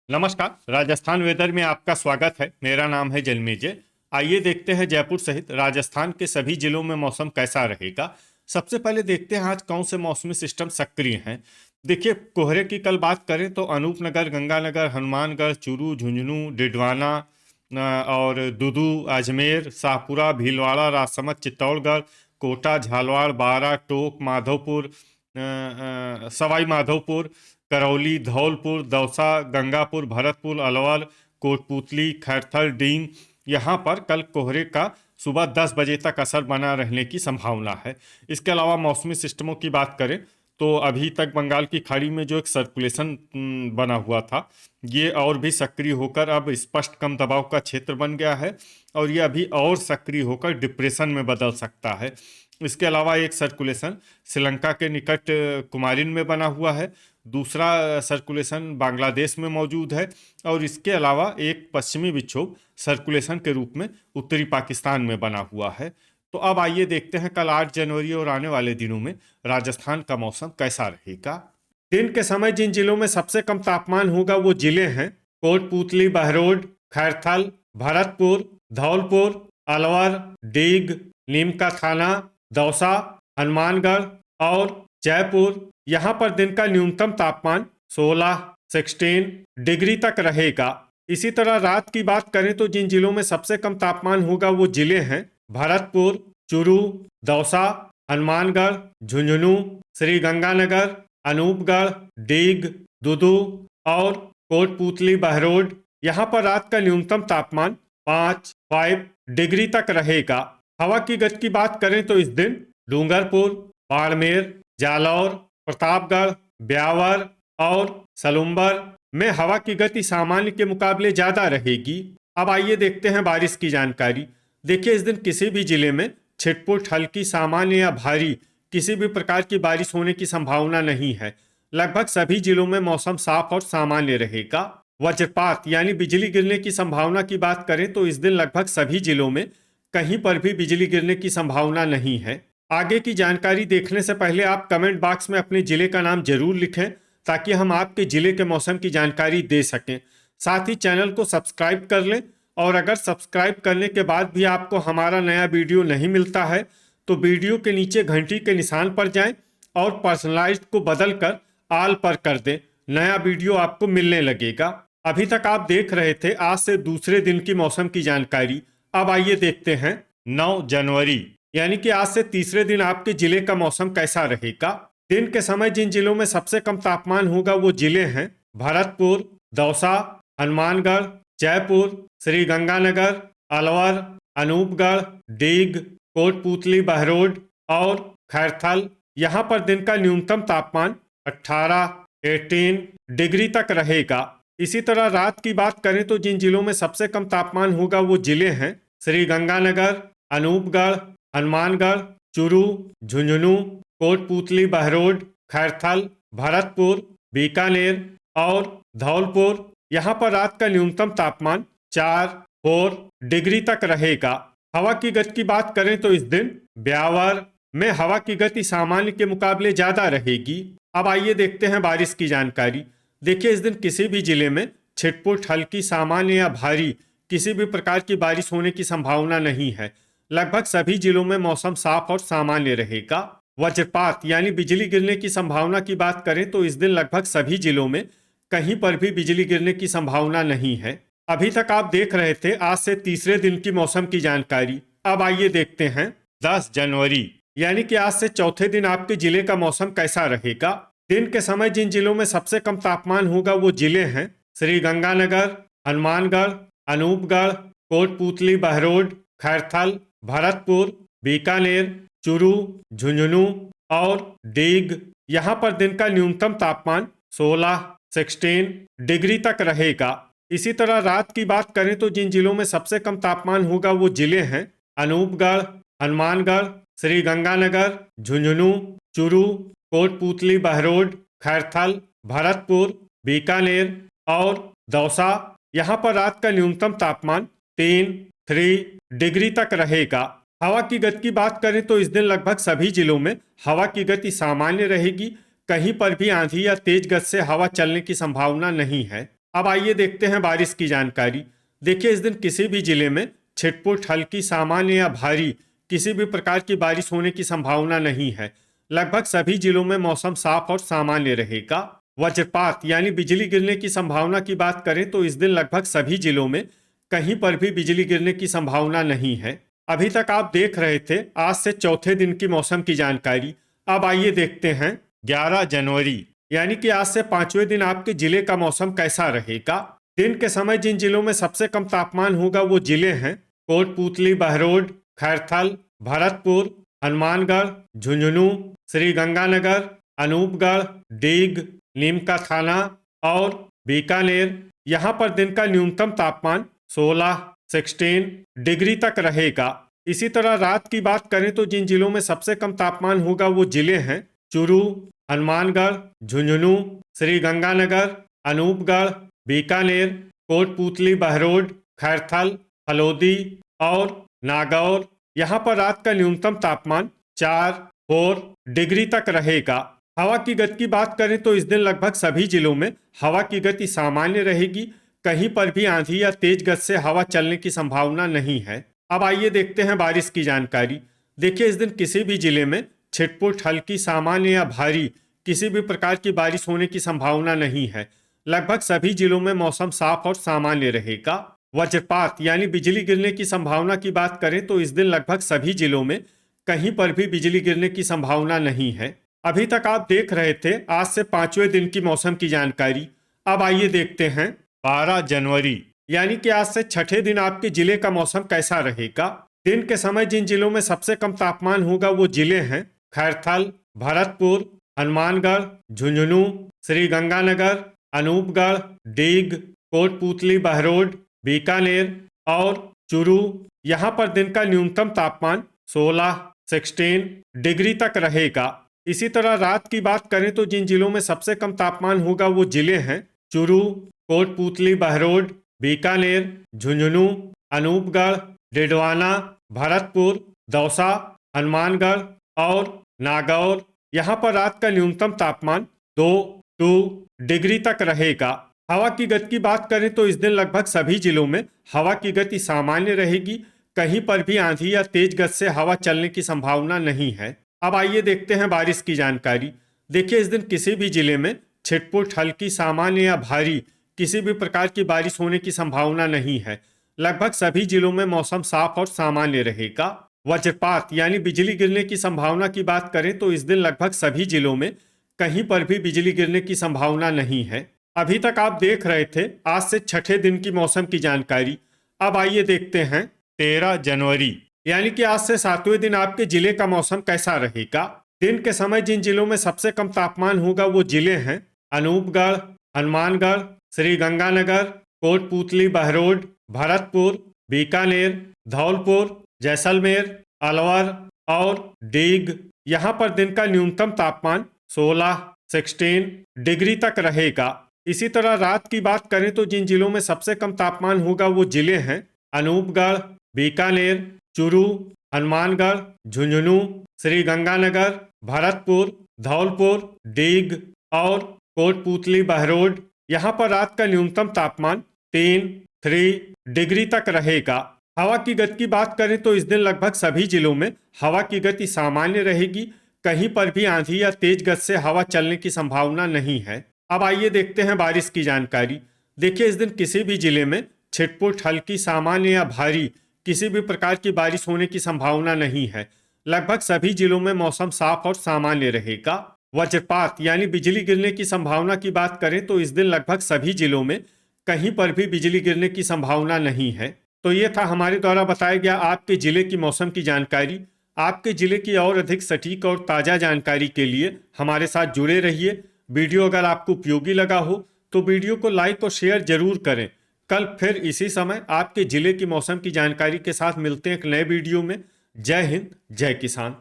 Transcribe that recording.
नमस्कार। राजस्थान वेदर में आपका स्वागत है। मेरा नाम है जन्मेजय। आइए देखते हैं जयपुर सहित राजस्थान के सभी जिलों में मौसम कैसा रहेगा। सबसे पहले देखते हैं आज कौन से मौसमी सिस्टम सक्रिय हैं। देखिए, कोहरे की कल बात करें तो अनूपनगर, गंगानगर, हनुमानगढ़, चूरू, झुंझुनू, डिडवाना और दुदू, अजमेर, शाहपुरा, भीलवाड़ा, राजसमंद, चित्तौड़गढ़, कोटा, झालवाड़, बारा, टोक, माधोपुर, सवाई माधोपुर, करौली, धौलपुर, दौसा, गंगापुर, भरतपुर, अलवर, कोटपुतली, खैरथल, डींग, यहाँ पर कल कोहरे का सुबह 10 बजे तक असर बना रहने की संभावना है। इसके अलावा मौसमी सिस्टमों की बात करें तो अभी तक बंगाल की खाड़ी में जो एक सर्कुलेशन बना हुआ था, ये और भी सक्रिय होकर अब स्पष्ट कम दबाव का क्षेत्र बन गया है और ये अभी और सक्रिय होकर डिप्रेशन में बदल सकता है। इसके अलावा एक सर्कुलेशन श्रीलंका के निकट कुमारिन में बना हुआ है, दूसरा सर्कुलेशन बांग्लादेश में मौजूद है और इसके अलावा एक पश्चिमी विक्षोभ सर्कुलेशन के रूप में उत्तरी पाकिस्तान में बना हुआ है। तो अब आइए देखते हैं कल 8 जनवरी और आने वाले दिनों में राजस्थान का मौसम कैसा रहेगा। दिन के समय जिन जिलों में सबसे कम तापमान होगा वो जिले हैं कोटपुतली, बहरोड, खैरथल, भरतपुर, धौलपुर, अलवर, डीग, नीम का थाना, दौसा, हनुमानगढ़ और जयपुर। यहाँ पर दिन का न्यूनतम तापमान 16 डिग्री तक रहेगा। इसी तरह रात की बात करें तो जिन जिलों में सबसे कम तापमान होगा वो जिले हैं भरतपुर, चूरू, दौसा, हनुमानगढ़, झुंझुनू, श्री गंगानगर, अनूपगढ़, डीग, दुदू और कोटपुतली, बहरोड। यहाँ पर रात का न्यूनतम तापमान 5 डिग्री तक रहेगा। हवा की गति की बात करें तो इस दिन डूंगरपुर, बाड़मेर, जालौर, प्रतापगढ़, ब्यावर और सलुम्बर में हवा की गति सामान्य के मुकाबले ज्यादा रहेगी। अब आइए देखते हैं बारिश की जानकारी। देखिए, इस दिन किसी भी जिले में छिटपुट, हल्की, सामान्य या भारी किसी भी प्रकार की बारिश होने की संभावना नहीं है। लगभग सभी जिलों में मौसम साफ और सामान्य रहेगा। वज्रपात यानी बिजली गिरने की संभावना की बात करें तो इस दिन लगभग सभी जिलों में कहीं पर भी बिजली गिरने की संभावना नहीं है। आगे की जानकारी देखने से पहले आप कमेंट बॉक्स में अपने जिले का नाम जरूर लिखें ताकि हम आपके जिले के मौसम की जानकारी दे सकें। साथ ही चैनल को सब्सक्राइब कर लें और अगर सब्सक्राइब करने के बाद भी आपको हमारा नया वीडियो नहीं मिलता है तो वीडियो के नीचे घंटी के निशान पर जाएं और पर्सनलाइज्ड को बदलकर ऑल पर कर दें। नया वीडियो आपको मिलने लगेगा। अभी तक आप देख रहे थे आज से दूसरे दिन की मौसम की जानकारी। अब आइए देखते हैं 9 जनवरी यानी कि आज से तीसरे दिन आपके जिले का मौसम कैसा रहेगा। दिन के समय जिन जिलों में सबसे कम तापमान होगा वो जिले हैं भरतपुर, दौसा, हनुमानगढ़, जयपुर, श्री गंगानगर, अलवर, अनूपगढ़, डीग, कोटपुतली, बहरोड और खैरथल। यहाँ पर दिन का न्यूनतम तापमान 18 डिग्री तक रहेगा। इसी तरह रात की बात करें तो जिन जिलों में सबसे कम तापमान होगा वो जिले हैं श्री गंगानगर, अनूपगढ़, हनुमानगढ़, चूरू, झुंझुनू, कोटपुतली, बहरोड, खैरथल, भरतपुर, बीकानेर और धौलपुर। यहाँ पर रात का न्यूनतम तापमान 4 डिग्री तक रहेगा। हवा की गति की बात करें तो इस दिन ब्यावर में हवा की गति सामान्य के मुकाबले ज्यादा रहेगी। अब आइए देखते हैं बारिश की जानकारी। देखिए, इस दिन किसी भी जिले में छिटपुट, हल्की, सामान्य या भारी किसी भी प्रकार की बारिश होने की संभावना नहीं है। लगभग सभी जिलों में मौसम साफ और सामान्य रहेगा। वज्रपात यानी बिजली गिरने की संभावना की बात करें तो इस दिन लगभग सभी जिलों में कहीं पर भी बिजली गिरने की संभावना नहीं है। अभी तक आप देख रहे थे आज से तीसरे दिन की मौसम की जानकारी। अब आइए देखते हैं 10 जनवरी यानी कि आज से चौथे दिन आपके जिले का मौसम कैसा रहेगा। दिन के समय जिन जिलों में सबसे कम तापमान होगा वो जिले हैं श्री गंगानगर, हनुमानगढ़, अनूपगढ़, कोटपुतली, बहरोड, खैरथल, भरतपुर, बीकानेर, चूरू, झुंझुनू और डीग। यहाँ पर दिन का न्यूनतम तापमान 16 डिग्री तक रहेगा। इसी तरह रात की बात करें तो जिन जिलों में सबसे कम तापमान होगा वो जिले हैं अनूपगढ़, हनुमानगढ़, श्री गंगानगर, झुंझुनू, चूरू, कोटपुतली, बहरोड, खैरथल, भरतपुर, बीकानेर और दौसा। यहाँ पर रात का न्यूनतम तापमान 3 डिग्री तक रहेगा। हवा की गति की बात करें तो इस दिन लगभग सभी जिलों में हवा की गति सामान्य रहेगी। कहीं पर भी आंधी या तेज गति से हवा चलने की संभावना नहीं है। अब आइए देखते हैं बारिश की जानकारी। देखिए, इस दिन किसी भी जिले में छिटपुट, हल्की, सामान्य या भारी किसी भी प्रकार की बारिश होने की संभावना नहीं है। लगभग सभी जिलों में मौसम साफ और सामान्य रहेगा। वज्रपात यानी बिजली गिरने की संभावना की बात करें तो इस दिन लगभग सभी जिलों में कहीं पर भी बिजली गिरने की संभावना नहीं है। अभी तक आप देख रहे थे आज से चौथे दिन की मौसम की जानकारी। अब आइए देखते हैं 11 जनवरी यानी कि आज से पांचवें दिन आपके जिले का मौसम कैसा रहेगा। दिन के समय जिन जिलों में सबसे कम तापमान होगा वो जिले हैं कोटपूतली, बहरोड, खैरथल, भरतपुर, हनुमानगढ़, झुंझुनू, श्री गंगानगर, अनूपगढ़, डीग, नीमका थाना और बीकानेर। यहाँ पर दिन का न्यूनतम तापमान 16 डिग्री तक रहेगा। इसी तरह रात की बात करें तो जिन जिलों में सबसे कम तापमान होगा वो जिले हैं चूरू, हनुमानगढ़, झुंझुनू, श्री गंगानगर, अनूपगढ़, बीकानेर, कोटपूतली, बहरोड, खैरथल, फलोदी और नागौर। यहाँ पर रात का न्यूनतम तापमान 4 डिग्री तक रहेगा। हवा की गति की बात करें तो इस दिन लगभग सभी जिलों में हवा की गति सामान्य रहेगी। कहीं पर भी आंधी या तेज गति से हवा चलने की संभावना नहीं है। अब आइए देखते हैं बारिश की जानकारी। देखिए, इस दिन किसी भी जिले में छिटपुट, हल्की, सामान्य या भारी किसी भी प्रकार की बारिश होने की संभावना नहीं है। लगभग सभी जिलों में मौसम साफ और सामान्य रहेगा। वज्रपात यानी बिजली गिरने की संभावना की बात करें तो इस दिन लगभग सभी जिलों में कहीं पर भी बिजली गिरने की संभावना नहीं है। अभी तक आप देख रहे थे आज से पांचवें दिन की मौसम की जानकारी। अब आइए देखते हैं 12 जनवरी यानी कि आज से छठे दिन आपके जिले का मौसम कैसा रहेगा। दिन के समय जिन जिलों में सबसे कम तापमान होगा वो जिले हैं खैरथल, भरतपुर, हनुमानगढ़, झुंझुनू, श्री गंगानगर, अनूपगढ़, डीग, कोटपूतली, बहरोड, बीकानेर और चूरू। यहाँ पर दिन का न्यूनतम तापमान 16 डिग्री तक रहेगा। इसी तरह रात की बात करें तो जिन जिलों में सबसे कम तापमान होगा वो जिले हैं चूरू, कोटपूतली, बहरोड, बीकानेर, झुंझुनू, अनूपगढ़, डिडवाना, भरतपुर, दौसा, हनुमानगढ़ और नागौर। यहाँ पर रात का न्यूनतम तापमान 2 डिग्री तक रहेगा। हवा की गति की बात करें तो इस दिन लगभग सभी जिलों में हवा की गति सामान्य रहेगी। कहीं पर भी आंधी या तेज गति से हवा चलने की संभावना नहीं है। अब आइए देखते हैं बारिश की जानकारी। देखिए, इस दिन किसी भी जिले में छिटपुट, हल्की, सामान्य या भारी किसी भी प्रकार की बारिश होने की संभावना नहीं है। लगभग सभी जिलों में मौसम साफ और सामान्य रहेगा। वज्रपात यानी बिजली गिरने की संभावना की बात करें तो इस दिन लगभग सभी जिलों में कहीं पर भी बिजली गिरने की संभावना नहीं है। अभी तक आप देख रहे थे आज से छठे दिन की मौसम की जानकारी। अब आइए देखते हैं 13 जनवरी यानी कि आज से सातवें दिन आपके जिले का मौसम कैसा रहेगा। दिन के समय जिन जिलों में सबसे कम तापमान होगा वो जिले हैं अनूपगढ़, हनुमानगढ़, श्री गंगानगर, कोटपूतली, बहरोड, भरतपुर, बीकानेर, धौलपुर, जैसलमेर, अलवर और डीग। यहाँ पर दिन का न्यूनतम तापमान 16 डिग्री तक रहेगा। इसी तरह रात की बात करें तो जिन जिलों में सबसे कम तापमान होगा वो जिले हैं अनूपगढ़, बीकानेर, चूरू, हनुमानगढ़, झुंझुनू, श्री गंगानगर, भरतपुर, धौलपुर, डीग और कोटपूतली, बहरोड। यहाँ पर रात का न्यूनतम तापमान 3 डिग्री तक रहेगा। हवा की गति की बात करें तो इस दिन लगभग सभी जिलों में हवा की गति सामान्य रहेगी। कहीं पर भी आंधी या तेज गति से हवा चलने की संभावना नहीं है। अब आइए देखते हैं बारिश की जानकारी। देखिए, इस दिन किसी भी जिले में छिटपुट, हल्की, सामान्य या भारी किसी भी प्रकार की बारिश होने की संभावना नहीं है। लगभग सभी जिलों में मौसम साफ और सामान्य रहेगा। वज्रपात यानी बिजली गिरने की संभावना की बात करें तो इस दिन लगभग सभी जिलों में कहीं पर भी बिजली गिरने की संभावना नहीं है। तो ये था हमारे द्वारा बताया गया आपके जिले की मौसम की जानकारी। आपके जिले की और अधिक सटीक और ताज़ा जानकारी के लिए हमारे साथ जुड़े रहिए। वीडियो अगर आपको उपयोगी लगा हो तो वीडियो को लाइक और शेयर जरूर करें। कल फिर इसी समय आपके जिले की मौसम की जानकारी के साथ मिलते हैं एक नए वीडियो में। जय हिंद, जय किसान।